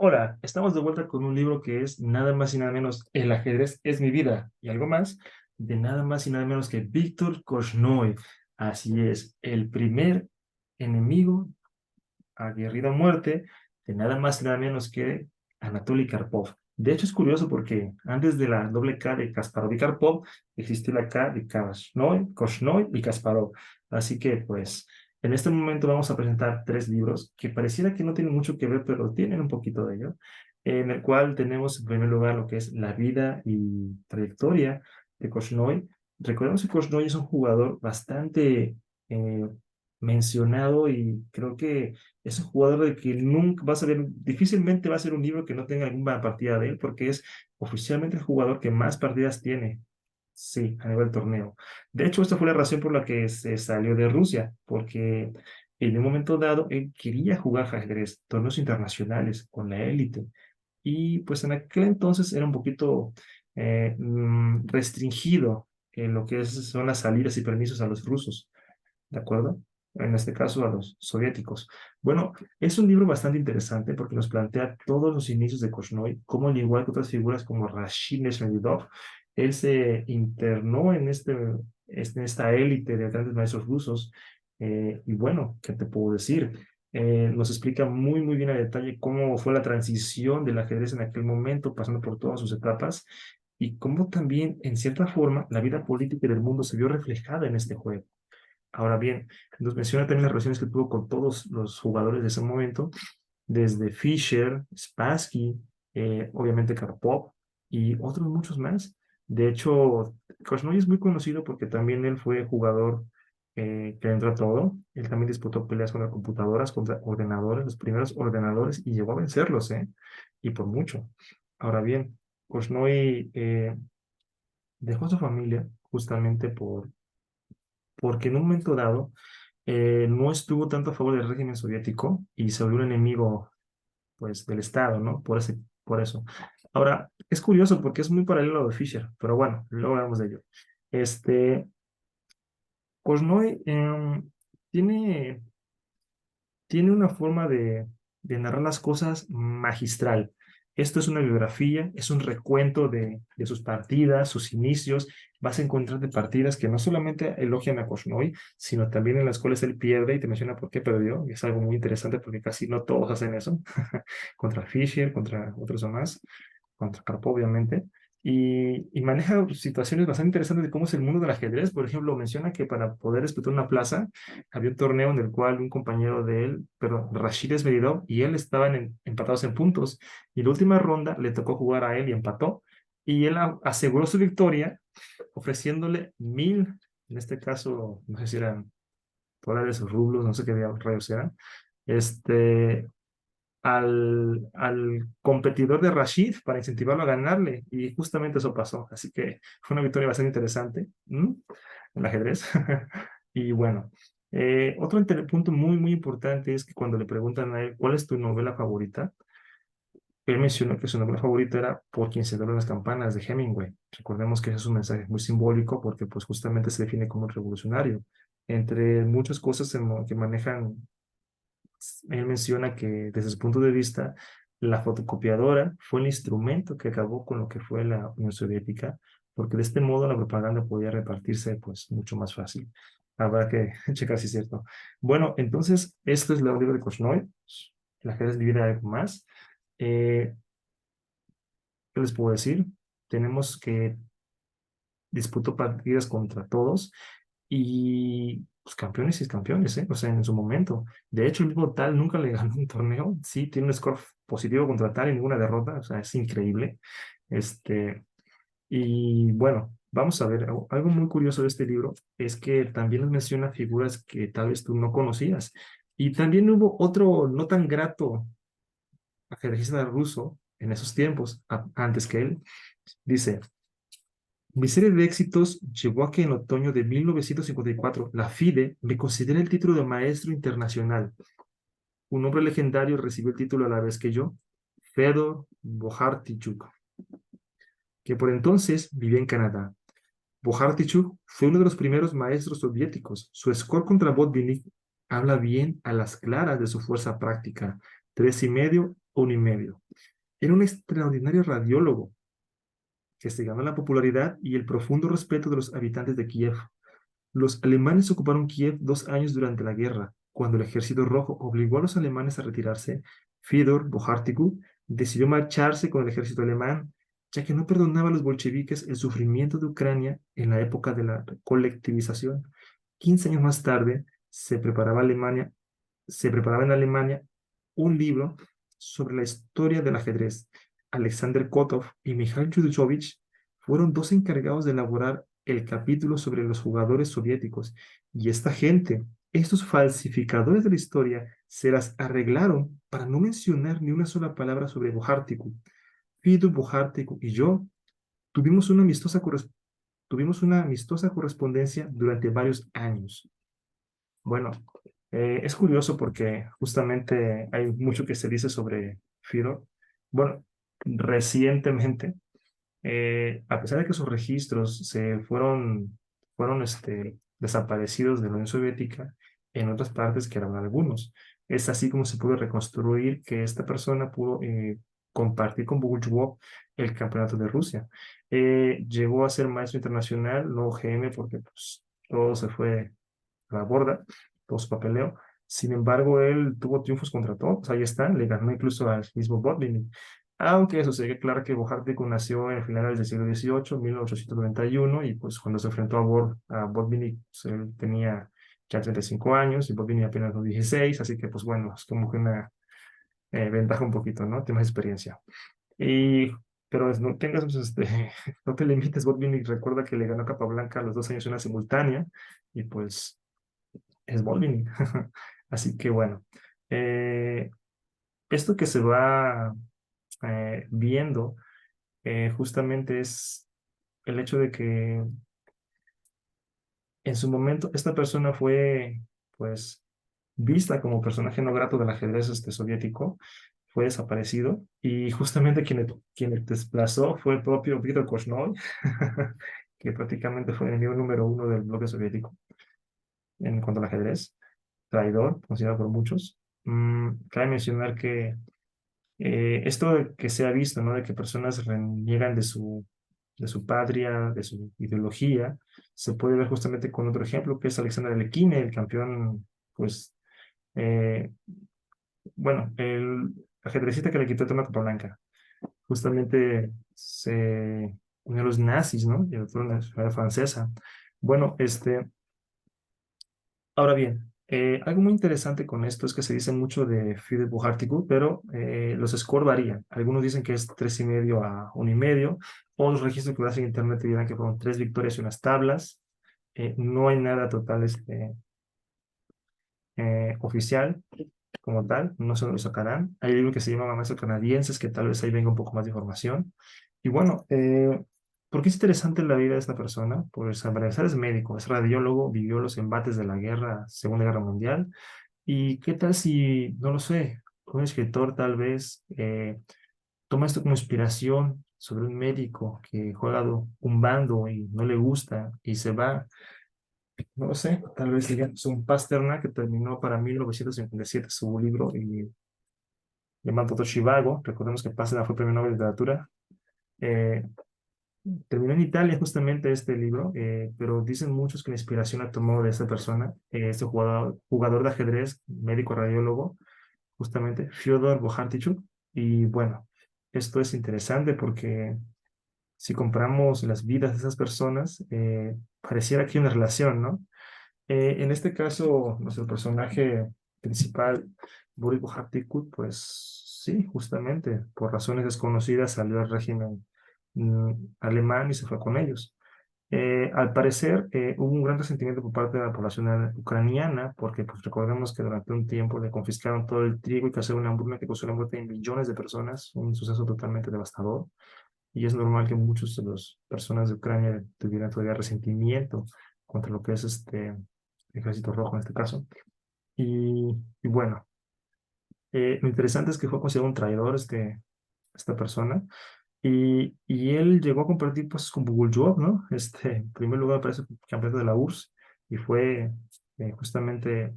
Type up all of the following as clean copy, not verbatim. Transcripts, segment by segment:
Hola, estamos de vuelta con un libro que es nada más y nada menos El ajedrez es mi vida y algo más, de nada más y nada menos que Víctor Korchnoi. Así es, el primer enemigo aguerrido a muerte de nada más y nada menos que Anatoly Karpov. De hecho, es curioso porque antes de la doble K de Kasparov y Karpov, existió la K de Korchnoi y Kasparov. Así que, pues, en este momento vamos a presentar tres libros que pareciera que no tienen mucho que ver, pero tienen un poquito de ello, en el cual tenemos en primer lugar lo que es la vida y trayectoria de Korchnoi. Recordemos que Korchnoi es un jugador bastante eh, mencionado y creo que es un jugador de que nunca vas a ver, difícilmente va a ser un libro que no tenga alguna partida de él, porque es oficialmente el jugador que más partidas tiene, sí, a nivel torneo. De hecho, esta fue la razón por la que se salió de Rusia, porque en un momento dado él quería jugar ajedrez, torneos internacionales con la élite, y pues en aquel entonces era un poquito restringido en lo que son las salidas y permisos a los rusos. ¿De acuerdo? En este caso a los soviéticos. Bueno, es un libro bastante interesante porque nos plantea todos los inicios de Korchnoi, cómo al igual que otras figuras como Rashid Nesmedov, él se internó en esta élite de grandes maestros rusos. Y bueno, ¿qué te puedo decir? Nos explica muy bien a detalle cómo fue la transición del ajedrez en aquel momento, pasando por todas sus etapas, y cómo también, en cierta forma, la vida política del mundo se vio reflejada en este juego. Ahora bien, nos menciona también las relaciones que tuvo con todos los jugadores de ese momento, desde Fischer, Spassky, obviamente Karpov y otros muchos más. De hecho, Korchnoi es muy conocido porque también él fue jugador que entró a todo. Él también disputó peleas contra computadoras, contra ordenadores, los primeros ordenadores, y llegó a vencerlos, ¿eh? Y por mucho. Ahora bien, Korchnoi dejó a su familia justamente porque en un momento dado no estuvo tanto a favor del régimen soviético y se volvió un enemigo, pues, del Estado, ¿no? Por eso. Ahora, es curioso porque es muy paralelo a lo de Fischer, pero bueno, luego hablamos de ello. Este, Korchnoi tiene tiene una forma de narrar las cosas magistral. Esto es una biografía, es un recuento de sus partidas, sus inicios. Vas a encontrar de partidas que no solamente elogian a Korchnoi, sino también en las cuales él pierde y te menciona por qué perdió. Y es algo muy interesante porque casi no todos hacen eso. Contra Fischer, contra otros o más, contra Karpov, obviamente. Y maneja situaciones bastante interesantes de cómo es el mundo del ajedrez. Por ejemplo, menciona que para poder disputar una plaza, había un torneo en el cual un compañero de él, perdón, Rashid Esmerilov y él estaban empatados en puntos. Y la última ronda le tocó jugar a él y empató. Y él aseguró su victoria ofreciéndole 1.000, en este caso, no sé si eran dólares o rublos, no sé qué rayos eran, este, al competidor de Rashid para incentivarlo a ganarle. Y justamente eso pasó. Así que fue una victoria bastante interesante, en el ajedrez. Y bueno, otro punto muy importante es que cuando le preguntan a él cuál es tu novela favorita, él mencionó que su novela favorita era Por quien se doblan las campanas de Hemingway. Recordemos que ese es un mensaje muy simbólico porque pues justamente se define como un revolucionario. Entre muchas cosas que manejan, él menciona que desde su punto de vista, la fotocopiadora fue el instrumento que acabó con lo que fue la Unión Soviética, porque de este modo la propaganda podía repartirse pues mucho más fácil. Habrá que checar si es cierto. Bueno, entonces, esto es la libro de Korchnoi. La ajedrez divide algo más. Eh, ¿Qué les puedo decir? Tenemos que disputó partidas contra todos y pues campeones y campeones, ¿eh? O sea, en su momento. De hecho, el mismo Tal nunca le ganó un torneo. Sí, tiene un score positivo contra Tal y ninguna derrota. O sea, es increíble. Este, y bueno, vamos a ver. Algo muy curioso de este libro es que también nos menciona figuras que tal vez tú no conocías. Y también hubo otro no tan grato ajedrecista ruso en esos tiempos, antes que él. Dice, mi serie de éxitos llevó a que en otoño de 1954 la FIDE me considere el título de maestro internacional. Un hombre legendario recibió el título a la vez que yo, Fedor Bojartichuk, que por entonces vivía en Canadá. Bojartichuk fue uno de los primeros maestros soviéticos. Su score contra Botvinnik habla bien a las claras de su fuerza práctica. 3,5 1 y medio. Era un extraordinario radiólogo que se ganó la popularidad y el profundo respeto de los habitantes de Kiev. Los alemanes ocuparon Kiev 2 años durante la guerra. Cuando el Ejército Rojo obligó a los alemanes a retirarse, Fyodor Bojartiku decidió marcharse con el ejército alemán, ya que no perdonaba a los bolcheviques el sufrimiento de Ucrania en la época de la colectivización. 15 años más tarde, se preparaba en Alemania un libro sobre la historia del ajedrez. Alexander Kotov y Mikhail Yudhovich fueron dos encargados de elaborar el capítulo sobre los jugadores soviéticos. Y esta gente, estos falsificadores de la historia, se las arreglaron para no mencionar ni una sola palabra sobre Bojartiku. Fyodor Bojartiku y yo tuvimos una amistosa correspondencia durante varios años. Bueno, es curioso porque justamente hay mucho que se dice sobre Fyodor. Bueno, recientemente, a pesar de que sus registros fueron desaparecidos de la Unión Soviética, en otras partes quedaron algunos. Es así como se pudo reconstruir que esta persona pudo compartir con Boguchov el campeonato de Rusia. Llegó a ser maestro internacional, no GM, porque pues, todo se fue a la borda, todo su papeleo. Sin embargo, él tuvo triunfos contra todos, ahí está, le ganó incluso al mismo Botvinnik. Aunque eso se ve claro que Bojartico nació en finales del siglo XVIII, 1891, y pues cuando se enfrentó a Botvinnik, pues, él tenía ya 35 años y Botvinnik apenas los 16, así que pues bueno, es como que una ventaja un poquito, ¿no? Tiene más experiencia. Y, pero no tengas, pues, no te limites, Botvinnik recuerda que le ganó a Capablanca a los 2 años una simultánea, y pues es Botvinnik. Así que bueno, eh, esto que se va viendo justamente es el hecho de que en su momento esta persona fue pues vista como personaje no grato del ajedrez soviético, fue desaparecido y justamente quien desplazó fue el propio Víctor Korchnoi, que prácticamente fue el enemigo número uno del bloque soviético en cuanto al ajedrez, traidor, considerado por muchos. Cabe mencionar que esto que se ha visto, ¿no? De que personas reniegan de su patria, de su ideología, se puede ver justamente con otro ejemplo, que es Alexander Alekhine, el campeón, pues, eh, bueno, el ajedrecista que le quitó el tema a Capablanca. Justamente se unió a los nazis, ¿no? Y fue una ciudad francesa. Bueno, ahora bien, algo muy interesante con esto es que se dice mucho de Fidel Bujarticu, pero los scores varían. Algunos dicen que es 3,5 a 1,5. Otros registros que hacen en internet te dirán que fueron 3 victorias y unas tablas. No hay nada total oficial como tal, no se lo sacarán. Hay un libro que se llama Maestros Canadienses, que tal vez ahí venga un poco más de información. Y bueno, ¿por qué es interesante la vida de esta persona? Pues al parecer es médico, es radiólogo, vivió los embates de la guerra, Segunda Guerra Mundial. ¿Y qué tal si, no lo sé, un escritor tal vez toma esto como inspiración sobre un médico que juega un bando y no le gusta y se va? No lo sé, tal vez digamos un Pasternak que terminó para 1957 su libro y llamado Toshibago. Recordemos que Pasternak fue premio Nobel de Literatura. Eh, Terminó en Italia justamente este libro, pero dicen muchos que la inspiración la tomó de esta persona, este jugador de ajedrez, médico radiólogo, justamente Fyodor Bojartichuk. Y bueno, esto es interesante porque si comparamos las vidas de esas personas, pareciera que hay una relación, ¿no? En este caso, nuestro personaje principal, Boris Bujarticut, pues sí, justamente por razones desconocidas salió al régimen alemán y se fue con ellos. Al parecer, hubo un gran resentimiento por parte de la población ucraniana, porque pues, recordemos que durante un tiempo le confiscaron todo el trigo y causó una hambruna que causó la muerte de millones de personas, un suceso totalmente devastador. Y es normal que muchos de las personas de Ucrania tuvieran todavía resentimiento contra lo que es Ejército Rojo en este caso. Y bueno, lo interesante es que fue considerado un traidor esta persona. Y él llegó a compartir pues con Pugachev, ¿no? En primer lugar aparece campeón de la URSS y fue justamente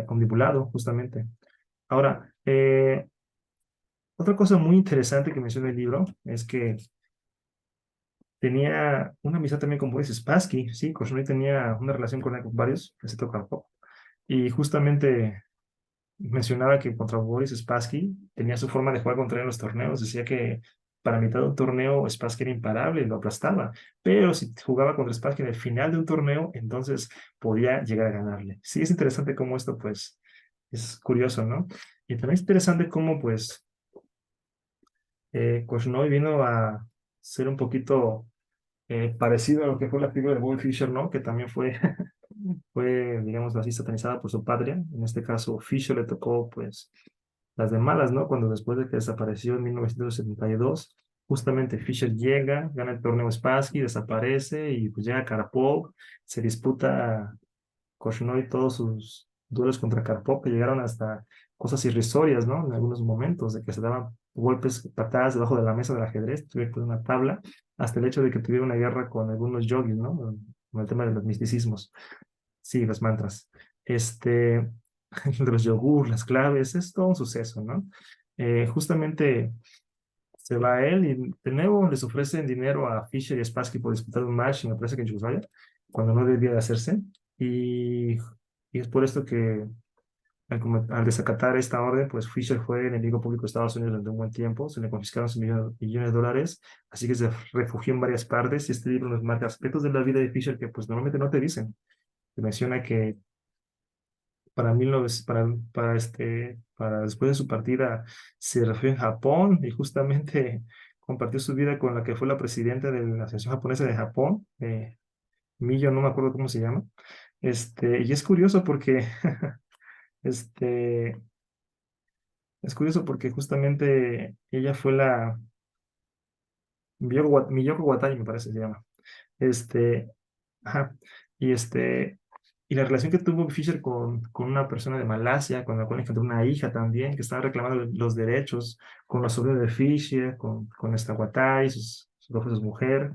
omnibulado, justamente. Ahora, Otra cosa muy interesante que menciona el libro es que tenía una amistad también con Boris Spassky, sí, Korchnoi tenía una relación con él, con varios, excepto Karpov, y justamente mencionaba que contra Boris Spassky tenía su forma de jugar contra él en los torneos, decía que para mitad de un torneo Spassky era imparable, lo aplastaba, pero si jugaba contra Spassky en el final de un torneo, entonces podía llegar a ganarle. Sí, es interesante cómo esto, pues, es curioso, ¿no? Y también es interesante cómo, pues, Korchnoi vino a ser un poquito parecido a lo que fue la figura de Bobby Fischer, ¿no? Que también fue, digamos así, satanizada por su patria. En este caso, Fischer le tocó, pues, las de malas, ¿no? Cuando después de que desapareció en 1972, justamente Fischer llega, gana el torneo Spassky, desaparece y pues llega Karpov, se disputa Korchnoi todos sus duelos contra Karpov, que llegaron hasta cosas irrisorias, ¿no? En algunos momentos, de que se daban golpes, patadas debajo de la mesa del ajedrez, tuvieron con una tabla, hasta el hecho de que tuviera una guerra con algunos yogis, ¿no? Con el tema de los misticismos. Sí, los mantras. De los yogur, las claves, es todo un suceso, ¿no? Justamente se va él y de nuevo les ofrecen dinero a Fischer y Spassky por disputar un match, me parece que en Yugoslavia, cuando no debía de hacerse. Y, y es por esto que al desacatar esta orden, pues Fischer fue enemigo público de Estados Unidos durante un buen tiempo, se le confiscaron sus millones de dólares, así que se refugió en varias partes y este libro nos marca aspectos de la vida de Fischer que pues normalmente no te dicen. Te menciona que para, 19 para después de su partida se refugió en Japón y justamente compartió su vida con la que fue la presidenta de la Asociación Japonesa de Japón, Miyo, no me acuerdo cómo se llama. Y es curioso porque, este, es curioso porque justamente ella fue la, Miyoko Watari me parece que se llama. Este, ajá, y y la relación que tuvo Fisher con una persona de Malasia, con la cual encontró una hija también, que estaba reclamando los derechos, con los sobrinos de Fisher, con esta Watari, sus dos su mujer,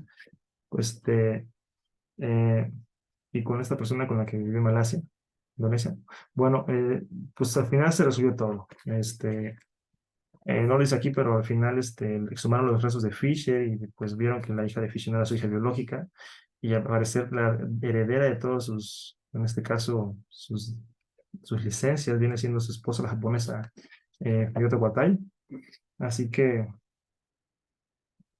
pues, eh, y con esta persona con la que vive en Malasia, Indonesia. Bueno, pues al final se resolvió todo. No lo dice aquí, pero al final exhumaron los restos de Fisher y pues vieron que la hija de Fisher no era su hija biológica y al parecer la heredera de todos en este caso, sus licencias viene siendo su esposa, la japonesa Ryota Watai. Así que,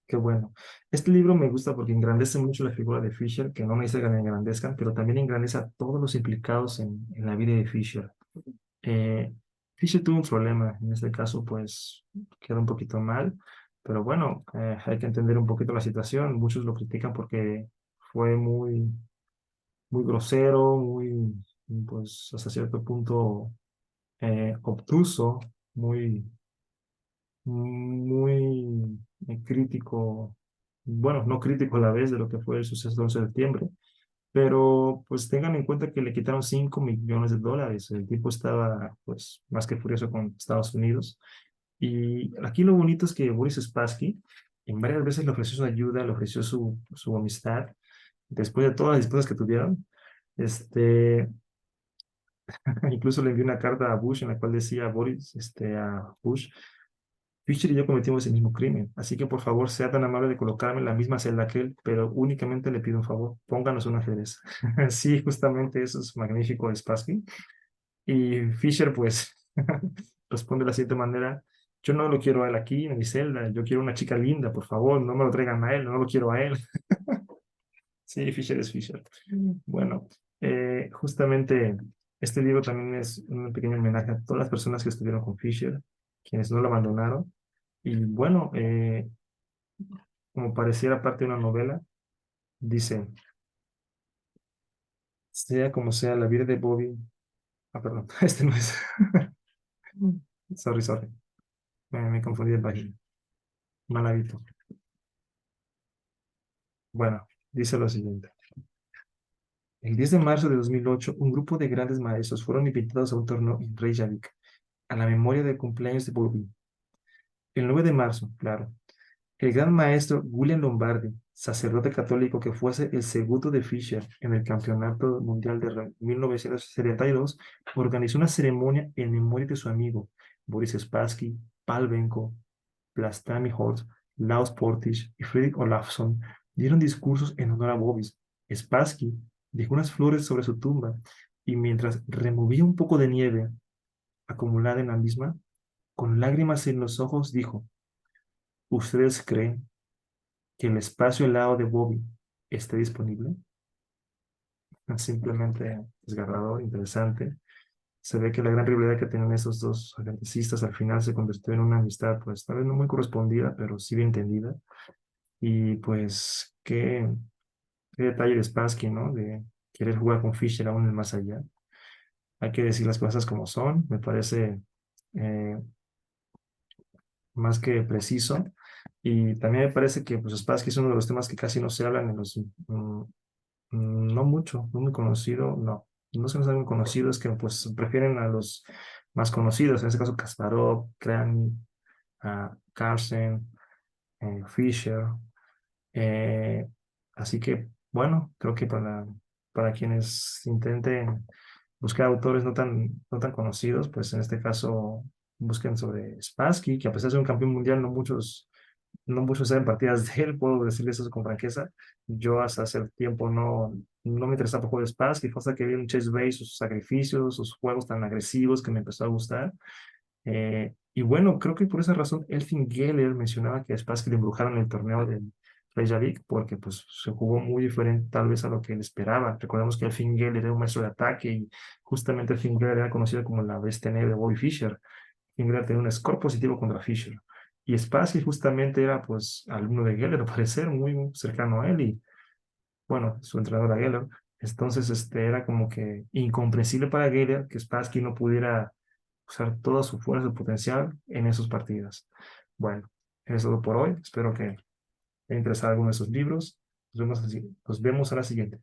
qué bueno. Este libro me gusta porque engrandece mucho la figura de Fisher, que no me dice que me engrandezcan, pero también engrandece a todos los implicados en la vida de Fisher. Eh, Fisher tuvo un problema, en este caso pues quedó un poquito mal, pero bueno, hay que entender un poquito la situación. Muchos lo critican porque fue muy grosero, pues hasta cierto punto obtuso, muy, muy crítico, bueno, no crítico a la vez de lo que fue el suceso del 11 de septiembre, pero pues tengan en cuenta que le quitaron 5 millones de dólares. El tipo estaba pues más que furioso con Estados Unidos. Y aquí lo bonito es que Boris Spassky en varias veces le ofreció su ayuda, le ofreció su amistad, después de todas las disputas que tuvieron. Este, incluso le envió una carta a Bush en la cual decía a Boris, a Bush, Fisher y yo cometimos el mismo crimen, así que por favor sea tan amable de colocarme en la misma celda que él, pero únicamente le pido un favor, pónganos un ajedrez. Sí, justamente eso es magnífico de Spassky. Y Fisher pues responde de la siguiente manera, yo no lo quiero a él aquí en mi celda, yo quiero una chica linda, por favor, no me lo traigan a él, no lo quiero a él. Sí, Fisher es Fisher. Bueno, justamente este libro también es un pequeño homenaje a todas las personas que estuvieron con Fisher, quienes no lo abandonaron. Y bueno, como pareciera parte de una novela, dice, sea como sea la vida de Bobby. Ah, perdón, este no es. Sorry, me confundí de página. Mal hábito. Bueno, dice lo siguiente. El 10 de marzo de 2008, un grupo de grandes maestros fueron invitados a un torneo en Reykjavik, a la memoria del cumpleaños de Bobby. El 9 de marzo, claro, el gran maestro William Lombardi, sacerdote católico que fuese el segundo de Fischer en el Campeonato Mundial de 1972, organizó una ceremonia en memoria de su amigo Boris Spassky, Pal Benko. Plastami Holt, Laos Portage y Fredrik Olafsson dieron discursos en honor a Bobby. Spassky dejó unas flores sobre su tumba y mientras removía un poco de nieve acumulada en la misma, con lágrimas en los ojos dijo, ¿ustedes creen que el espacio helado de Bobby esté disponible? Simplemente desgarrador, interesante. Se ve que la gran rivalidad que tenían esos dos atleticistas al final se convirtió en una amistad, pues tal vez no muy correspondida, pero sí bien entendida. Y pues qué detalle de Spassky, ¿no? De querer jugar con Fischer aún en el más allá. Hay que decir las cosas como son, me parece eh, más que preciso. Y también me parece que pues, Spassky es uno de los temas que casi no se hablan en los no mucho, no muy conocido, no. No se nos muy conocido, es que pues prefieren a los más conocidos, en este caso Kasparov, Kramnik, Carlsen, Fischer. eh, Así que, bueno, creo que para quienes intenten buscar autores no tan conocidos, pues en este caso busquen sobre Spassky, que a pesar de ser un campeón mundial, no muchos saben partidas de él, puedo decirles eso con franqueza. Yo hasta hace tiempo no me interesaba por juego de Spassky, fue hasta que vi un Chase Bay, sus sacrificios, sus juegos tan agresivos que me empezó a gustar. Y bueno, creo que por esa razón Elfin Geller mencionaba que a Spassky le embrujaron el torneo de Reykjavik porque pues se jugó muy diferente tal vez a lo que él esperaba. Recordemos que Elfin Geller era un maestro de ataque y justamente Elfin Geller era conocido como la bestia negra de Bobby Fischer. Geller tenía un score positivo contra Fischer. Y Spassky justamente era pues alumno de Geller, al parecer, muy cercano a él y bueno, su entrenador era Geller. Entonces era como que incomprensible para Geller que Spassky no pudiera usar toda su fuerza, su potencial en esos partidos. Bueno, eso es todo por hoy. Espero que te haya interesado alguno de esos libros. Nos vemos a la siguiente.